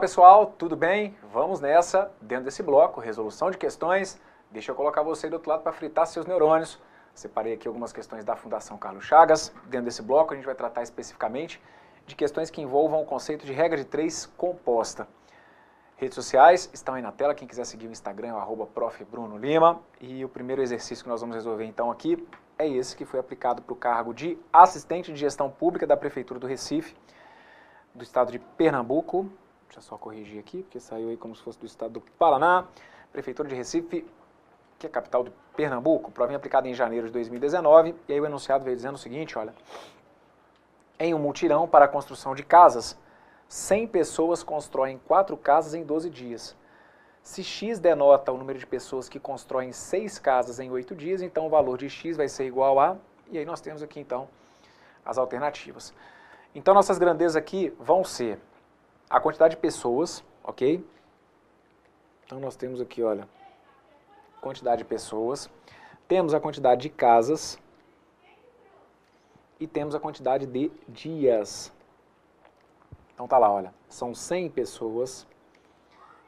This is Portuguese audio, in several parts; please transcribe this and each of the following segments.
pessoal, tudo bem? Vamos nessa, dentro desse bloco, resolução de questões. Deixa eu colocar você aí do outro lado para fritar seus neurônios. Separei aqui algumas questões da Fundação Carlos Chagas. Dentro desse bloco a gente vai tratar especificamente de questões que envolvam o conceito de regra de 3 composta. Redes sociais estão aí na tela, quem quiser seguir o Instagram é o @profbrunolima. E o primeiro exercício que nós vamos resolver então aqui é esse que foi aplicado para o cargo de assistente de gestão pública da Prefeitura do Recife, do estado de Pernambuco. Deixa eu só corrigir aqui, porque saiu aí como se fosse do estado do Paraná. Prefeitura de Recife, que é a capital de Pernambuco, provinha aplicada em janeiro de 2019. E aí o enunciado veio dizendo o seguinte, olha: em um mutirão para a construção de casas, 100 pessoas constroem 4 casas em 12 dias. Se X denota o número de pessoas que constroem 6 casas em 8 dias, então o valor de X vai ser igual a... E aí nós temos aqui então as alternativas. Então nossas grandezas aqui vão ser a quantidade de pessoas, ok? Então nós temos aqui, olha, quantidade de pessoas, temos a quantidade de casas e temos a quantidade de dias. Então tá lá, olha, são 100 pessoas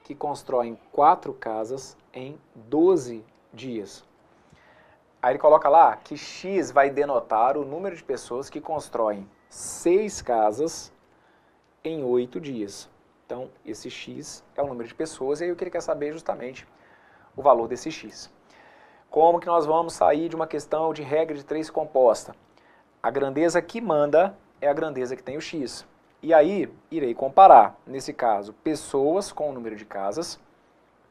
que constroem 4 casas em 12 dias. Aí ele coloca lá que X vai denotar o número de pessoas que constroem 6 casas em 8 dias. Então, esse X é o número de pessoas e aí o que ele quer saber é justamente o valor desse X. Como que nós vamos sair de uma questão de regra de 3 composta? A grandeza que manda é a grandeza que tem o X. E aí, irei comparar, nesse caso, pessoas com o número de casas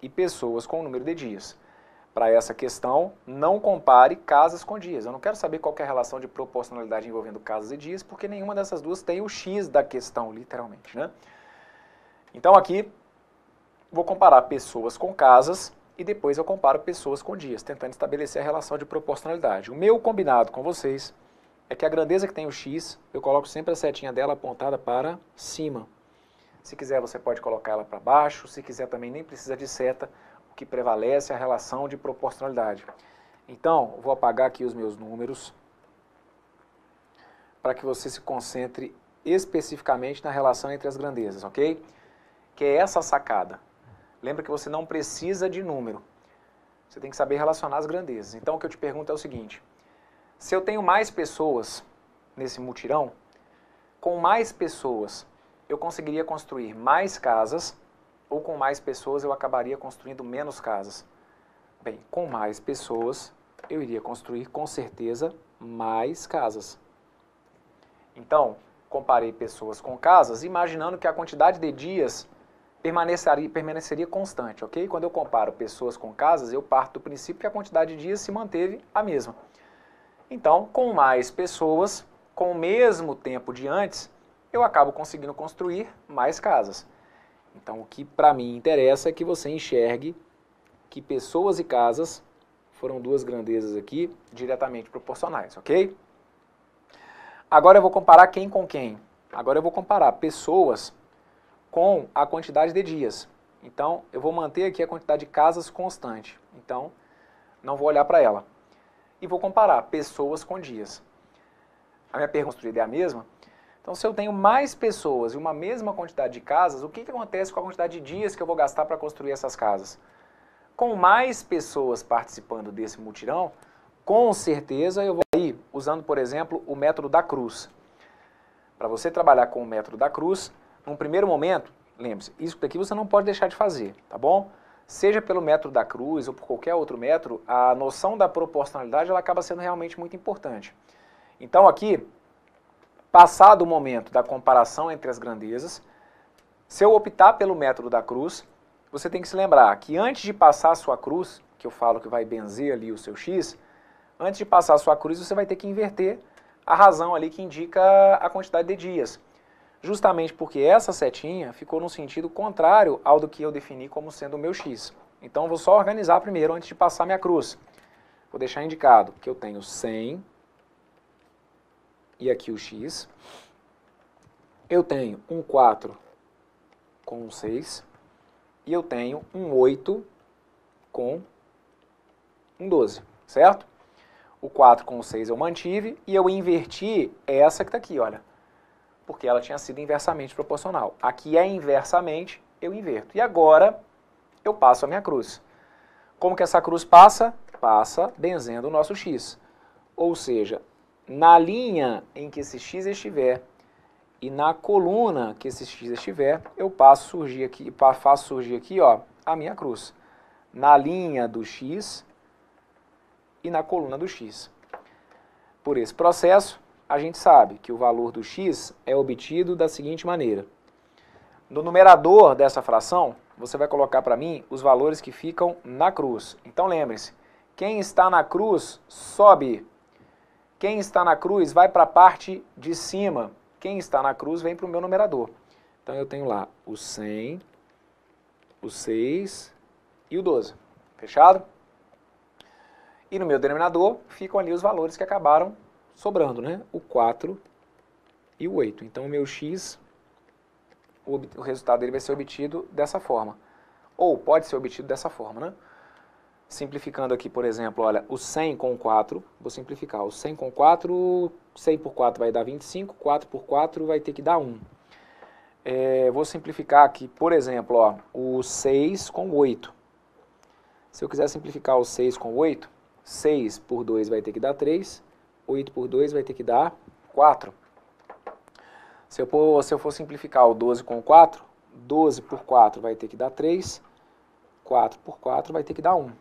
e pessoas com o número de dias. Para essa questão, não compare casas com dias. Eu não quero saber qual que é a relação de proporcionalidade envolvendo casas e dias, porque nenhuma dessas duas tem o X da questão, literalmente, né? Então aqui, vou comparar pessoas com casas e depois eu comparo pessoas com dias, tentando estabelecer a relação de proporcionalidade. O meu combinado com vocês é que a grandeza que tem o X, eu coloco sempre a setinha dela apontada para cima. Se quiser, você pode colocar ela para baixo, se quiser também nem precisa de seta, o que prevalece é a relação de proporcionalidade. Então, vou apagar aqui os meus números para que você se concentre especificamente na relação entre as grandezas, ok? Que é essa sacada. Lembra que você não precisa de número. Você tem que saber relacionar as grandezas. Então, o que eu te pergunto é o seguinte: se eu tenho mais pessoas nesse mutirão, com mais pessoas eu conseguiria construir mais casas ou com mais pessoas eu acabaria construindo menos casas? Bem, com mais pessoas eu iria construir com certeza mais casas. Então, comparei pessoas com casas, imaginando que a quantidade de dias permaneceria constante, ok? Quando eu comparo pessoas com casas, eu parto do princípio que a quantidade de dias se manteve a mesma. Então, com mais pessoas, com o mesmo tempo de antes, eu acabo conseguindo construir mais casas. Então, o que para mim interessa é que você enxergue que pessoas e casas foram duas grandezas aqui diretamente proporcionais, ok? Agora eu vou comparar quem com quem. Agora eu vou comparar pessoas com a quantidade de dias. Então, eu vou manter aqui a quantidade de casas constante. Então, não vou olhar para ela. E vou comparar pessoas com dias. A minha pergunta é a mesma. Então, se eu tenho mais pessoas e uma mesma quantidade de casas, o que acontece com a quantidade de dias que eu vou gastar para construir essas casas? Com mais pessoas participando desse mutirão, com certeza eu vou ir usando, por exemplo, o método da cruz. Para você trabalhar com o método da cruz, num primeiro momento, lembre-se, isso daqui você não pode deixar de fazer, tá bom? Seja pelo método da cruz ou por qualquer outro método, a noção da proporcionalidade ela acaba sendo realmente muito importante. Então aqui, passado o momento da comparação entre as grandezas, se eu optar pelo método da cruz, você tem que se lembrar que antes de passar a sua cruz, que eu falo que vai benzer ali o seu X, antes de passar a sua cruz você vai ter que inverter a razão ali que indica a quantidade de dias. Justamente porque essa setinha ficou no sentido contrário ao do que eu defini como sendo o meu X. Então, eu vou só organizar primeiro antes de passar minha cruz. Vou deixar indicado que eu tenho 100 e aqui o X. Eu tenho um 4 com um 6 e eu tenho um 8 com um 12, certo? O 4 com o 6 eu mantive e eu inverti essa que está aqui, olha. Porque ela tinha sido inversamente proporcional. Aqui é inversamente, eu inverto. E agora eu passo a minha cruz. Como que essa cruz passa? Passa benzendo o nosso x. Ou seja, na linha em que esse x estiver e na coluna que esse x estiver, eu faço surgir aqui, ó, a minha cruz. Na linha do x e na coluna do x. Por esse processo, a gente sabe que o valor do x é obtido da seguinte maneira. No numerador dessa fração, você vai colocar para mim os valores que ficam na cruz. Então lembre-se, quem está na cruz sobe. Quem está na cruz vai para a parte de cima. Quem está na cruz vem para o meu numerador. Então eu tenho lá o 100, o 6 e o 12. Fechado? E no meu denominador ficam ali os valores que acabaram sobrando, né? O 4 e o 8. Então o meu x, o resultado dele vai ser obtido dessa forma. Ou pode ser obtido dessa forma, né? Simplificando aqui, por exemplo, olha, o 100 com 4, vou simplificar, o 100 com 4, 100 por 4 vai dar 25, 4 por 4 vai ter que dar 1. Vou simplificar aqui, por exemplo, ó, o 6 com 8. Se eu quiser simplificar o 6 com 8, 6 por 2 vai ter que dar 3, 8 por 2 vai ter que dar 4. Se eu for simplificar o 12 com 4, 12 por 4 vai ter que dar 3, 4 por 4 vai ter que dar 1.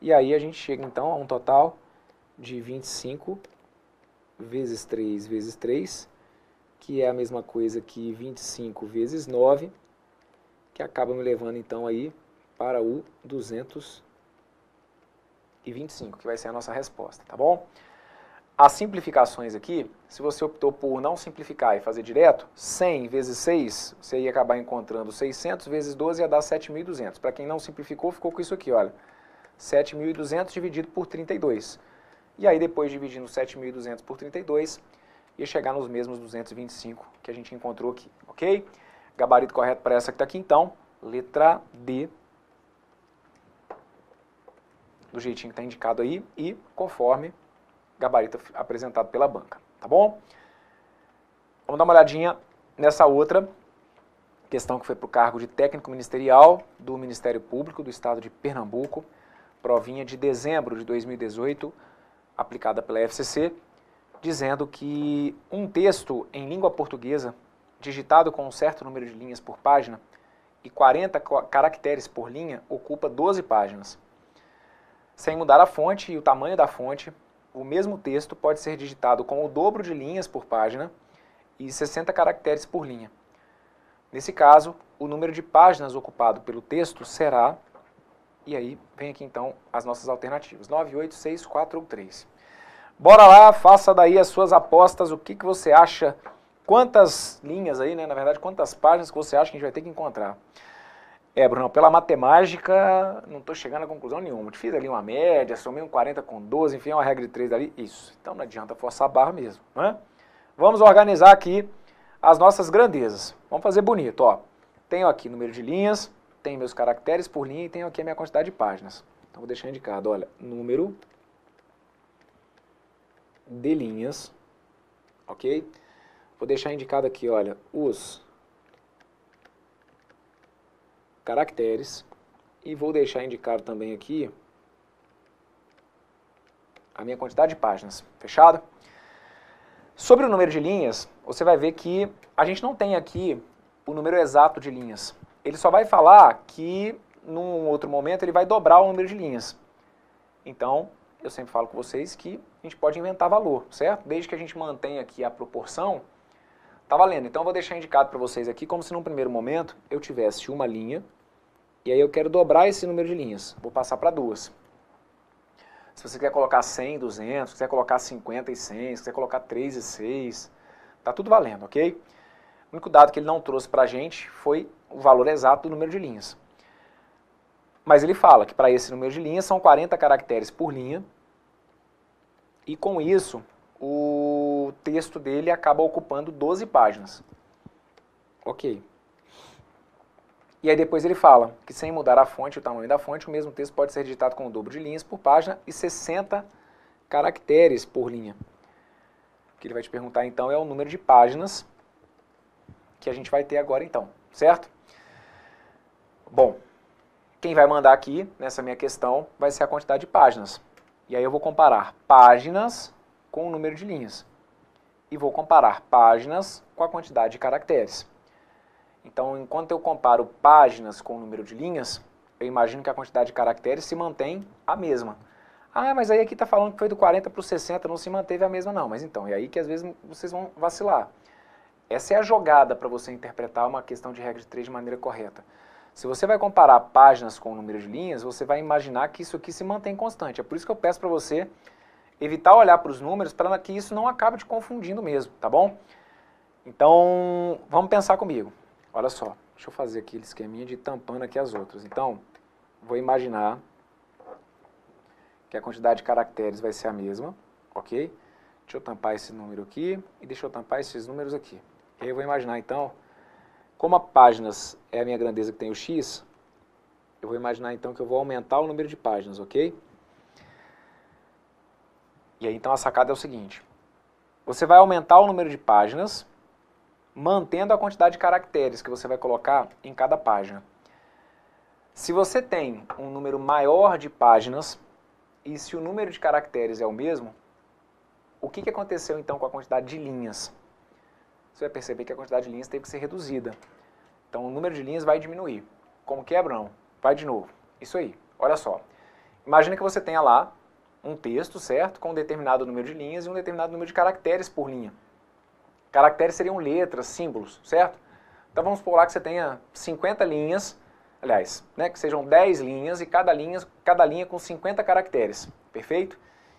E aí a gente chega então a um total de 25 vezes 3 vezes 3, que é a mesma coisa que 25 vezes 9, que acaba me levando então aí para o 225, que vai ser a nossa resposta, tá bom? As simplificações aqui, se você optou por não simplificar e fazer direto, 100 vezes 6, você ia acabar encontrando 600 vezes 12 ia dar 7.200. Para quem não simplificou, ficou com isso aqui, olha. 7.200 dividido por 32. E aí depois dividindo 7.200 por 32, ia chegar nos mesmos 225 que a gente encontrou aqui, ok? Gabarito correto para essa que está aqui então, letra D, do jeitinho que está indicado aí e conforme gabarito apresentado pela banca, tá bom? Vamos dar uma olhadinha nessa outra questão que foi para o cargo de técnico ministerial do Ministério Público do Estado de Pernambuco, provinha de dezembro de 2018, aplicada pela FCC, dizendo que um texto em língua portuguesa, digitado com um certo número de linhas por página e 40 caracteres por linha, ocupa 12 páginas. Sem mudar a fonte e o tamanho da fonte, o mesmo texto pode ser digitado com o dobro de linhas por página e 60 caracteres por linha. Nesse caso, o número de páginas ocupado pelo texto será... E aí, vem aqui então as nossas alternativas. 9, 8, 6, 4 ou 3. Bora lá, faça daí as suas apostas. O que você acha? Quantas linhas aí, né? Na verdade, quantas páginas que você acha que a gente vai ter que encontrar? Bruno, pela matemática, não estou chegando a conclusão nenhuma. Fiz ali uma média, somei um 40 com 12, enfim, uma regra de 3 ali. Isso. Então não adianta forçar a barra mesmo, né? Vamos organizar aqui as nossas grandezas. Vamos fazer bonito, ó. Tenho aqui número de linhas, tenho meus caracteres por linha e tenho aqui a minha quantidade de páginas. Então vou deixar indicado, olha, número de linhas, ok? Vou deixar indicado aqui, olha, os caracteres e vou deixar indicado também aqui a minha quantidade de páginas, fechado? Sobre o número de linhas, você vai ver que a gente não tem aqui o número exato de linhas. Ele só vai falar que, num outro momento, ele vai dobrar o número de linhas. Então, eu sempre falo com vocês que a gente pode inventar valor, certo? Desde que a gente mantenha aqui a proporção, tá valendo. Então, eu vou deixar indicado para vocês aqui como se, num primeiro momento, eu tivesse uma linha, e aí eu quero dobrar esse número de linhas. Vou passar para 2. Se você quer colocar 100, 200, se quiser colocar 50 e 100, se quiser colocar 3 e 6, tá tudo valendo, ok? O único dado que ele não trouxe para a gente foi o valor exato do número de linhas. Mas ele fala que para esse número de linhas são 40 caracteres por linha, e com isso o texto dele acaba ocupando 12 páginas. Ok. E aí depois ele fala que sem mudar a fonte e o tamanho da fonte, o mesmo texto pode ser digitado com o dobro de linhas por página e 60 caracteres por linha. O que ele vai te perguntar então é o número de páginas que a gente vai ter agora então, certo? Bom, quem vai mandar aqui, nessa minha questão, vai ser a quantidade de páginas. E aí eu vou comparar páginas com o número de linhas. E vou comparar páginas com a quantidade de caracteres. Então, enquanto eu comparo páginas com o número de linhas, eu imagino que a quantidade de caracteres se mantém a mesma. Ah, mas aí aqui está falando que foi do 40 para o 60, não se manteve a mesma não. Mas então, é aí que às vezes vocês vão vacilar. Essa é a jogada para você interpretar uma questão de regra de 3 de maneira correta. Se você vai comparar páginas com o número de linhas, você vai imaginar que isso aqui se mantém constante. É por isso que eu peço para você evitar olhar para os números para que isso não acabe te confundindo mesmo, tá bom? Então, vamos pensar comigo. Olha só, deixa eu fazer aqui o esqueminha de tampando aqui as outras. Então, vou imaginar que a quantidade de caracteres vai ser a mesma, ok? Deixa eu tampar esse número aqui e deixa eu tampar esses números aqui. E aí eu vou imaginar então, como a páginas é a minha grandeza que tem o x, eu vou imaginar então que eu vou aumentar o número de páginas, ok? E aí então a sacada é o seguinte, você vai aumentar o número de páginas, mantendo a quantidade de caracteres que você vai colocar em cada página. Se você tem um número maior de páginas, e se o número de caracteres é o mesmo, o que aconteceu então com a quantidade de linhas? Você vai perceber que a quantidade de linhas teve que ser reduzida. Então o número de linhas vai diminuir. Como que é, Abraão? Vai de novo. Isso aí. Olha só. Imagina que você tenha lá um texto, certo? Com um determinado número de linhas e um determinado número de caracteres por linha. Caracteres seriam letras, símbolos, certo? Então vamos supor lá que você tenha 50 linhas, aliás, né, que sejam 10 linhas e cada linha com 50 caracteres, perfeito?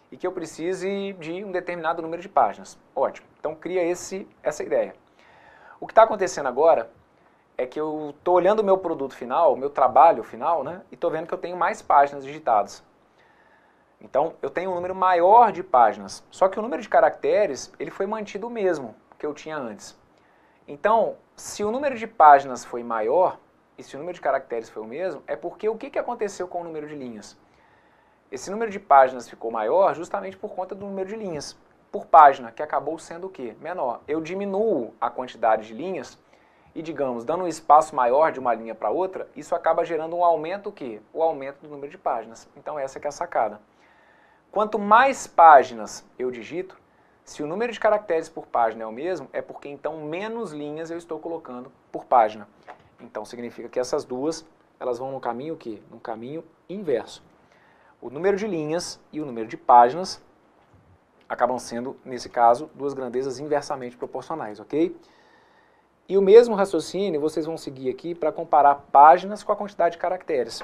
E que eu precise de um determinado número de páginas. Ótimo. Então cria essa ideia. O que está acontecendo agora é que eu estou olhando o meu produto final, o meu trabalho final, né, e estou vendo que eu tenho mais páginas digitadas. Então eu tenho um número maior de páginas, só que o número de caracteres ele foi mantido o mesmo que eu tinha antes. Então, se o número de páginas foi maior e se o número de caracteres foi o mesmo, é porque o que aconteceu com o número de linhas? Esse número de páginas ficou maior justamente por conta do número de linhas por página, que acabou sendo o quê? Menor. Eu diminuo a quantidade de linhas e, digamos, dando um espaço maior de uma linha para outra, isso acaba gerando um aumento o quê? O aumento do número de páginas. Então essa que é a sacada. Quanto mais páginas eu digito, se o número de caracteres por página é o mesmo, é porque então menos linhas eu estou colocando por página. Então significa que essas duas, elas vão no caminho o quê? No caminho inverso. O número de linhas e o número de páginas acabam sendo, nesse caso, duas grandezas inversamente proporcionais, ok? E o mesmo raciocínio vocês vão seguir aqui para comparar páginas com a quantidade de caracteres.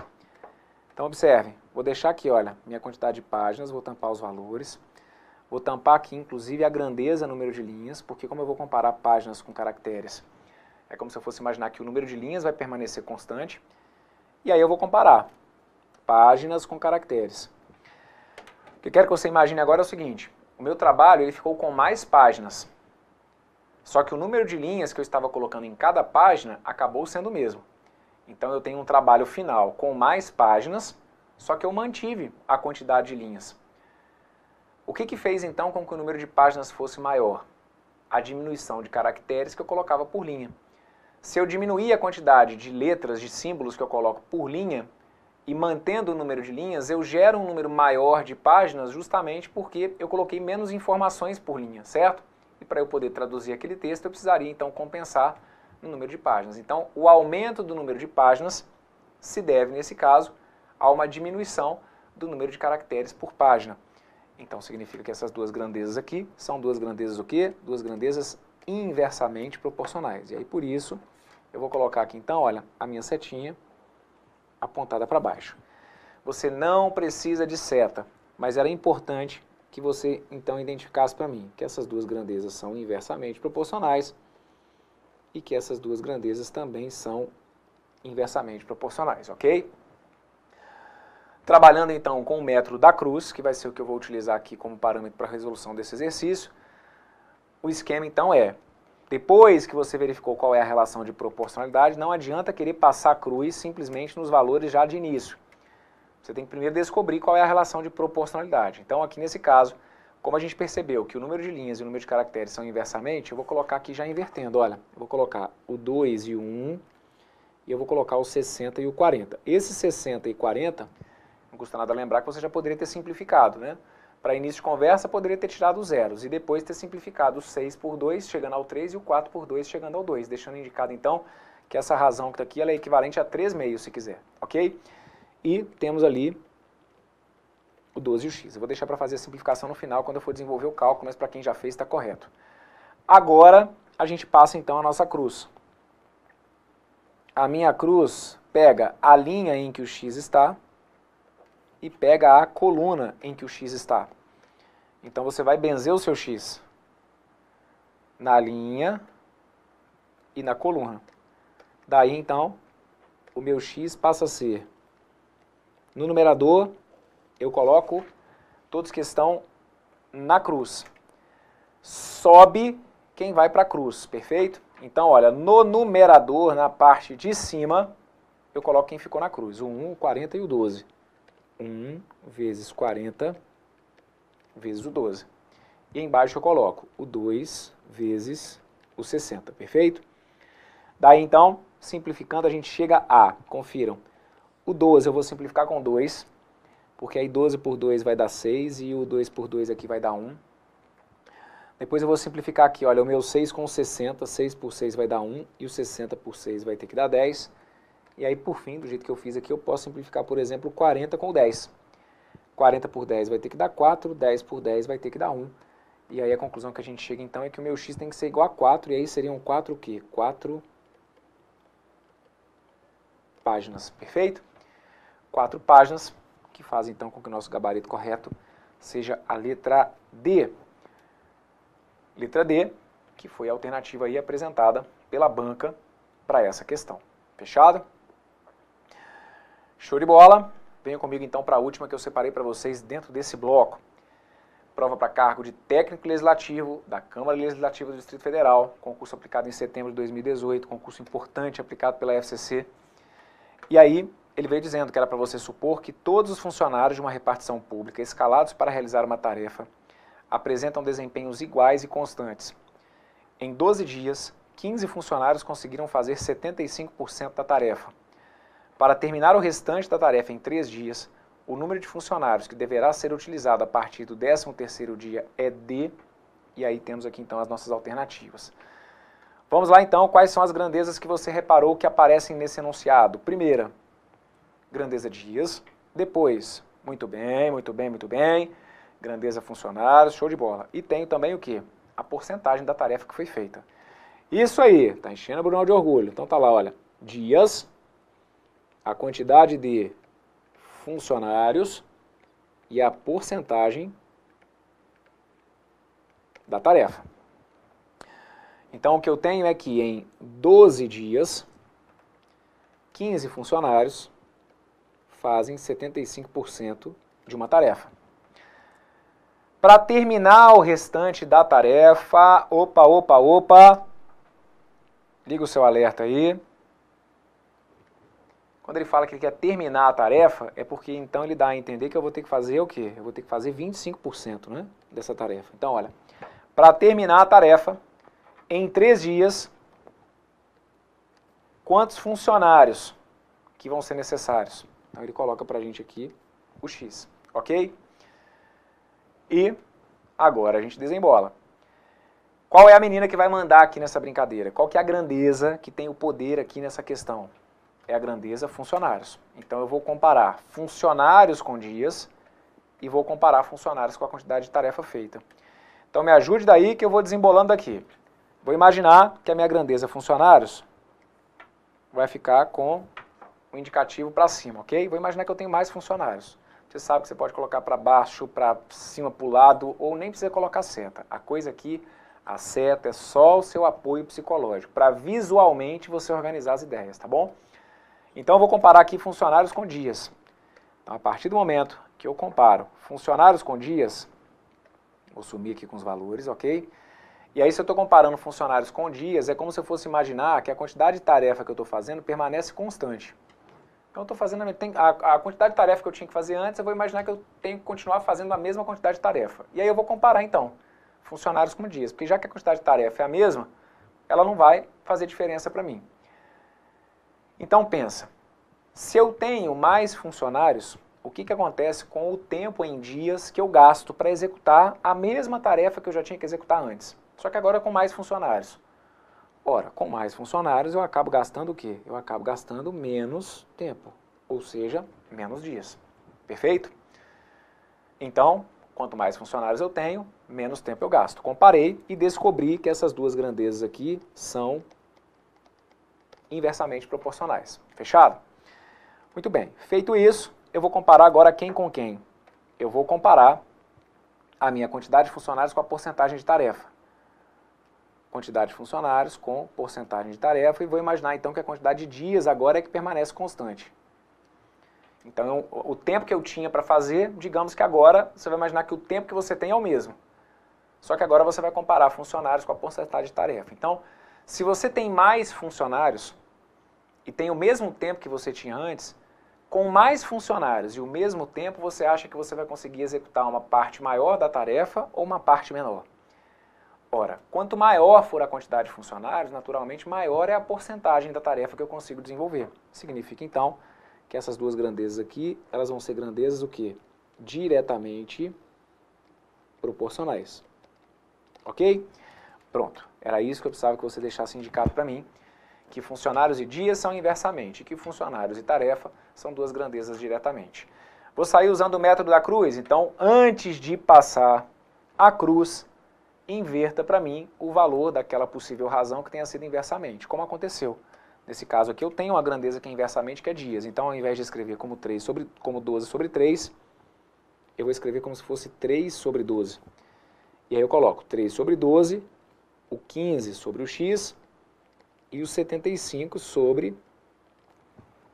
Então observem, vou deixar aqui, olha, minha quantidade de páginas, vou tampar os valores. Vou tampar aqui, inclusive, a grandeza, número de linhas, porque como eu vou comparar páginas com caracteres, é como se eu fosse imaginar que o número de linhas vai permanecer constante. E aí eu vou comparar páginas com caracteres. O que eu quero que você imagine agora é o seguinte, o meu trabalho ele ficou com mais páginas, só que o número de linhas que eu estava colocando em cada página acabou sendo o mesmo. Então eu tenho um trabalho final com mais páginas, só que eu mantive a quantidade de linhas. O que fez então com que o número de páginas fosse maior? A diminuição de caracteres que eu colocava por linha. Se eu diminuir a quantidade de letras, de símbolos que eu coloco por linha, e mantendo o número de linhas, eu gero um número maior de páginas justamente porque eu coloquei menos informações por linha, certo? E para eu poder traduzir aquele texto, eu precisaria então compensar no número de páginas. Então, o aumento do número de páginas se deve, nesse caso, a uma diminuição do número de caracteres por página. Então, significa que essas duas grandezas aqui são duas grandezas o quê? Duas grandezas inversamente proporcionais. E aí, por isso, eu vou colocar aqui, então, olha, a minha setinha apontada para baixo. Você não precisa de seta, mas era importante que você, então, identificasse para mim que essas duas grandezas são inversamente proporcionais e que essas duas grandezas também são inversamente proporcionais, ok? Trabalhando, então, com o método da cruz, que vai ser o que eu vou utilizar aqui como parâmetro para a resolução desse exercício, o esquema, então, é, depois que você verificou qual é a relação de proporcionalidade, não adianta querer passar a cruz simplesmente nos valores já de início. Você tem que primeiro descobrir qual é a relação de proporcionalidade. Então, aqui nesse caso, como a gente percebeu que o número de linhas e o número de caracteres são inversamente, eu vou colocar aqui já invertendo. Olha, eu vou colocar o 2 e o 1, e eu vou colocar o 60 e o 40. Esse 60 e 40, não custa nada lembrar que você já poderia ter simplificado, né? Para início de conversa, poderia ter tirado os zeros e depois ter simplificado o 6 por 2, chegando ao 3, e o 4 por 2, chegando ao 2, deixando indicado, então, que essa razão que está aqui ela é equivalente a 3 meios, se quiser, ok? E temos ali o 12 e o x. Eu vou deixar para fazer a simplificação no final, quando eu for desenvolver o cálculo, mas para quem já fez está correto. Agora, a gente passa, então, a nossa cruz. A minha cruz pega a linha em que o x está e pega a coluna em que o x está. Então, você vai benzer o seu x na linha e na coluna. Daí, então, o meu x passa a ser, no numerador, eu coloco todos que estão na cruz. Sobe quem vai para a cruz, perfeito? Então, olha, no numerador, na parte de cima, eu coloco quem ficou na cruz, o 1, o 40 e o 12. 1 vezes 40 vezes o 12. E embaixo eu coloco o 2 vezes o 60, perfeito? Daí então, simplificando, a gente chega a, confiram, o 12 eu vou simplificar com 2, porque aí 12 por 2 vai dar 6 e o 2 por 2 aqui vai dar 1. Depois eu vou simplificar aqui, olha, o meu 6 com 60, 6 por 6 vai dar 1 e o 60 por 6 vai ter que dar 10. E aí, por fim, do jeito que eu fiz aqui, eu posso simplificar, por exemplo, 40 com 10. 40 por 10 vai ter que dar 4, 10 por 10 vai ter que dar 1. E aí a conclusão que a gente chega, então, é que o meu x tem que ser igual a 4, e aí seriam 4 o quê? 4 páginas, perfeito? 4 páginas, que fazem, então, com que o nosso gabarito correto seja a letra D. Letra D, que foi a alternativa aí apresentada pela banca para essa questão. Fechado? Show de bola. Venham comigo então para a última que eu separei para vocês dentro desse bloco. Prova para cargo de técnico legislativo da Câmara Legislativa do Distrito Federal, concurso aplicado em setembro de 2018, concurso importante aplicado pela FCC. E aí ele veio dizendo que era para você supor que todos os funcionários de uma repartição pública escalados para realizar uma tarefa apresentam desempenhos iguais e constantes. Em 12 dias, 15 funcionários conseguiram fazer 75% da tarefa. Para terminar o restante da tarefa em 3 dias, o número de funcionários que deverá ser utilizado a partir do 13º dia é D, e aí temos aqui então as nossas alternativas. Vamos lá então, quais são as grandezas que você reparou que aparecem nesse enunciado? Primeira, grandeza dias, depois, muito bem, muito bem, muito bem, grandeza funcionários, show de bola. E tenho também o quê? A porcentagem da tarefa que foi feita. Isso aí, tá enchendo o Brunão de orgulho. Então tá lá, olha, dias, a quantidade de funcionários e a porcentagem da tarefa. Então, o que eu tenho é que em 12 dias, 15 funcionários fazem 75% de uma tarefa. Para terminar o restante da tarefa, opa, liga o seu alerta aí. Quando ele fala que ele quer terminar a tarefa, é porque então ele dá a entender que eu vou ter que fazer o quê? Eu vou ter que fazer 25%, né, dessa tarefa. Então, olha, para terminar a tarefa, em 3 dias, quantos funcionários que vão ser necessários? Então ele coloca para a gente aqui o X, ok? E agora a gente desembola. Qual é a menina que vai mandar aqui nessa brincadeira? Qual que é a grandeza que tem o poder aqui nessa questão? É a grandeza funcionários. Então eu vou comparar funcionários com dias e vou comparar funcionários com a quantidade de tarefa feita. Então me ajude daí que eu vou desembolando daqui. Vou imaginar que a minha grandeza funcionários vai ficar com o indicativo para cima, ok? Vou imaginar que eu tenho mais funcionários. Você sabe que você pode colocar para baixo, para cima, para o lado, ou nem precisa colocar seta. A coisa aqui, a seta é só o seu apoio psicológico, para visualmente você organizar as ideias, tá bom? Então eu vou comparar aqui funcionários com dias. Então a partir do momento que eu comparo funcionários com dias, vou sumir aqui com os valores, ok? E aí se eu estou comparando funcionários com dias, é como se eu fosse imaginar que a quantidade de tarefa que eu estou fazendo permanece constante. Então eu estou fazendo a quantidade de tarefa que eu tinha que fazer antes, eu vou imaginar que eu tenho que continuar fazendo a mesma quantidade de tarefa. E aí eu vou comparar então funcionários com dias, porque já que a quantidade de tarefa é a mesma, ela não vai fazer diferença para mim. Então pensa, se eu tenho mais funcionários, o que acontece com o tempo em dias que eu gasto para executar a mesma tarefa que eu já tinha que executar antes? Só que agora com mais funcionários. Ora, com mais funcionários eu acabo gastando o quê? Eu acabo gastando menos tempo, ou seja, menos dias. Perfeito? Então, quanto mais funcionários eu tenho, menos tempo eu gasto. Comparei e descobri que essas duas grandezas aqui são inversamente proporcionais. Fechado? Muito bem. Feito isso, eu vou comparar agora quem com quem. Eu vou comparar a minha quantidade de funcionários com a porcentagem de tarefa. Quantidade de funcionários com porcentagem de tarefa e vou imaginar então que a quantidade de dias agora é que permanece constante. Então, o tempo que eu tinha para fazer, digamos que agora você vai imaginar que o tempo que você tem é o mesmo. Só que agora você vai comparar funcionários com a porcentagem de tarefa. Então, se você tem mais funcionários e tem o mesmo tempo que você tinha antes, com mais funcionários e o mesmo tempo, você acha que você vai conseguir executar uma parte maior da tarefa ou uma parte menor? Ora, quanto maior for a quantidade de funcionários, naturalmente maior é a porcentagem da tarefa que eu consigo desenvolver. Significa então que essas duas grandezas aqui, elas vão ser grandezas o quê? Diretamente proporcionais. Ok? Pronto. Era isso que eu precisava que você deixasse indicado para mim, que funcionários e dias são inversamente, e que funcionários e tarefa são duas grandezas diretamente. Vou sair usando o método da cruz, então antes de passar a cruz, inverta para mim o valor daquela possível razão que tenha sido inversamente, como aconteceu. Nesse caso aqui eu tenho uma grandeza que é inversamente, que é dias. Então ao invés de escrever como 12 sobre 3, eu vou escrever como se fosse 3 sobre 12. E aí eu coloco 3 sobre 12, o 15 sobre o x e o 75 sobre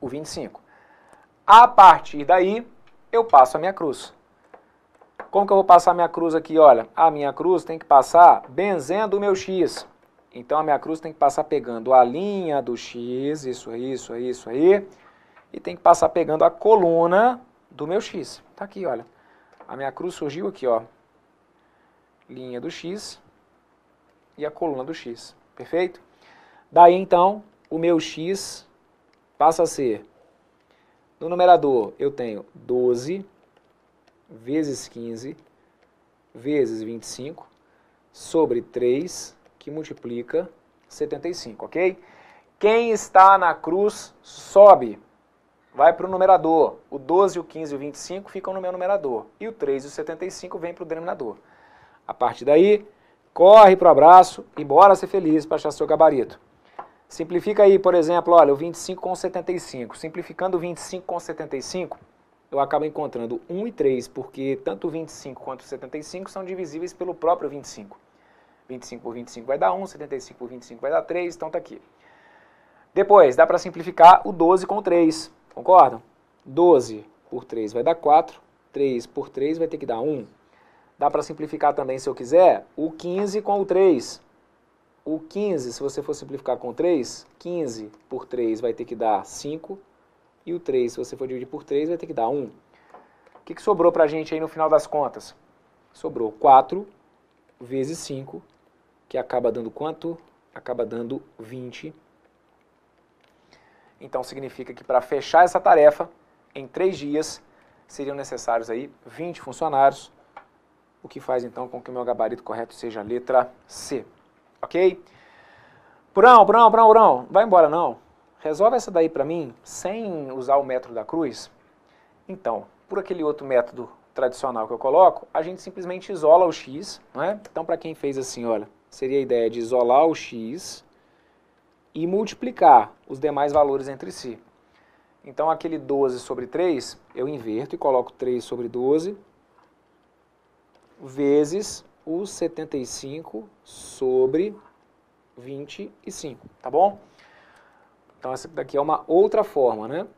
o 25. A partir daí, eu passo a minha cruz. Como que eu vou passar a minha cruz aqui? Olha, a minha cruz tem que passar benzendo o meu x. Então a minha cruz tem que passar pegando a linha do x, isso aí, e tem que passar pegando a coluna do meu x. Tá aqui, olha. A minha cruz surgiu aqui, ó. Linha do x e a coluna do x. Perfeito? Daí então, o meu x passa a ser, no numerador eu tenho 12 vezes 15 vezes 25 sobre 3, que multiplica 75, ok? Quem está na cruz sobe, vai para o numerador. O 12, o 15 e o 25 ficam no meu numerador. E o 3 e o 75 vêm para o denominador. A partir daí, corre para o abraço e bora ser feliz para achar seu gabarito. Simplifica aí, por exemplo, olha, o 25 com 75. Simplificando o 25 com 75, eu acabo encontrando 1 e 3, porque tanto o 25 quanto o 75 são divisíveis pelo próprio 25. 25 por 25 vai dar 1, 75 por 25 vai dar 3, então tá aqui. Depois, dá para simplificar o 12 com 3, concordam? 12 por 3 vai dar 4, 3 por 3 vai ter que dar 1. Dá para simplificar também, se eu quiser, o 15 com o 3. O 15, se você for simplificar com 3, 15 por 3 vai ter que dar 5. E o 3, se você for dividir por 3, vai ter que dar 1. O que sobrou para a gente aí no final das contas? Sobrou 4 vezes 5, que acaba dando quanto? Acaba dando 20. Então significa que para fechar essa tarefa, em 3 dias, seriam necessários aí 20 funcionários, o que faz então com que o meu gabarito correto seja a letra C. Ok? Brão, vai embora não. Resolve essa daí para mim sem usar o método da cruz. Então, por aquele outro método tradicional que eu coloco, a gente simplesmente isola o x, não é? Então, para quem fez assim, olha, seria a ideia de isolar o x e multiplicar os demais valores entre si. Então, aquele 12 sobre 3, eu inverto e coloco 3 sobre 12 vezes o 75 sobre 25, tá bom? Então essa daqui é uma outra forma, né?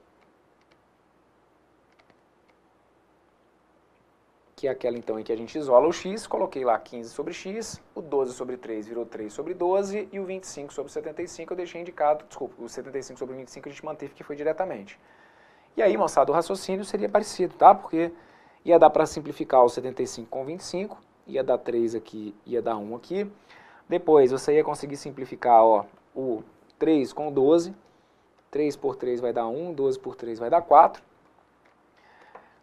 Que é aquela então em que a gente isola o x, coloquei lá 15 sobre x, o 12 sobre 3 virou 3 sobre 12 e o 25 sobre 75 eu deixei indicado, desculpa, o 75 sobre 25 a gente manteve que foi diretamente. E aí, moçada, o raciocínio seria parecido, tá? Porque ia dar para simplificar o 75 com 25, ia dar 3 aqui, ia dar 1 aqui. Depois você ia conseguir simplificar, ó, o 3 com 12, 3 por 3 vai dar 1, 12 por 3 vai dar 4.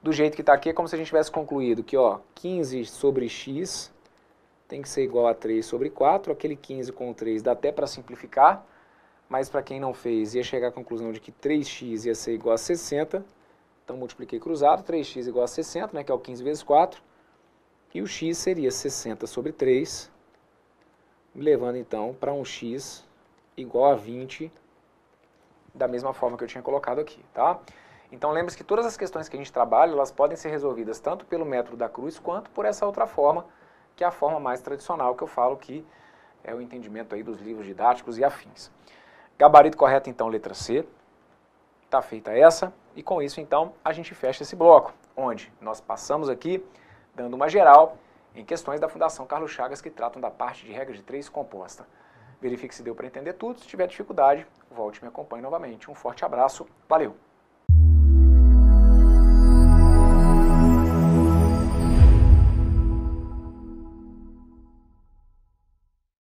Do jeito que está aqui, é como se a gente tivesse concluído que, ó, 15 sobre x tem que ser igual a 3 sobre 4. Aquele 15 com 3 dá até para simplificar, mas para quem não fez, ia chegar à conclusão de que 3x ia ser igual a 60. Então, multipliquei cruzado, 3x igual a 60, né, que é o 15 vezes 4. E o x seria 60 sobre 3, me levando, então, para um x igual a 20, da mesma forma que eu tinha colocado aqui, tá? Então, lembre-se que todas as questões que a gente trabalha, elas podem ser resolvidas tanto pelo método da cruz, quanto por essa outra forma, que é a forma mais tradicional, que eu falo que é o entendimento aí dos livros didáticos e afins. Gabarito correto, então, letra C. Está feita essa. E com isso, então, a gente fecha esse bloco, onde nós passamos aqui, dando uma geral, em questões da Fundação Carlos Chagas, que tratam da parte de regra de 3 composta. Verifique se deu para entender tudo. Se tiver dificuldade, volte e me acompanhe novamente. Um forte abraço. Valeu!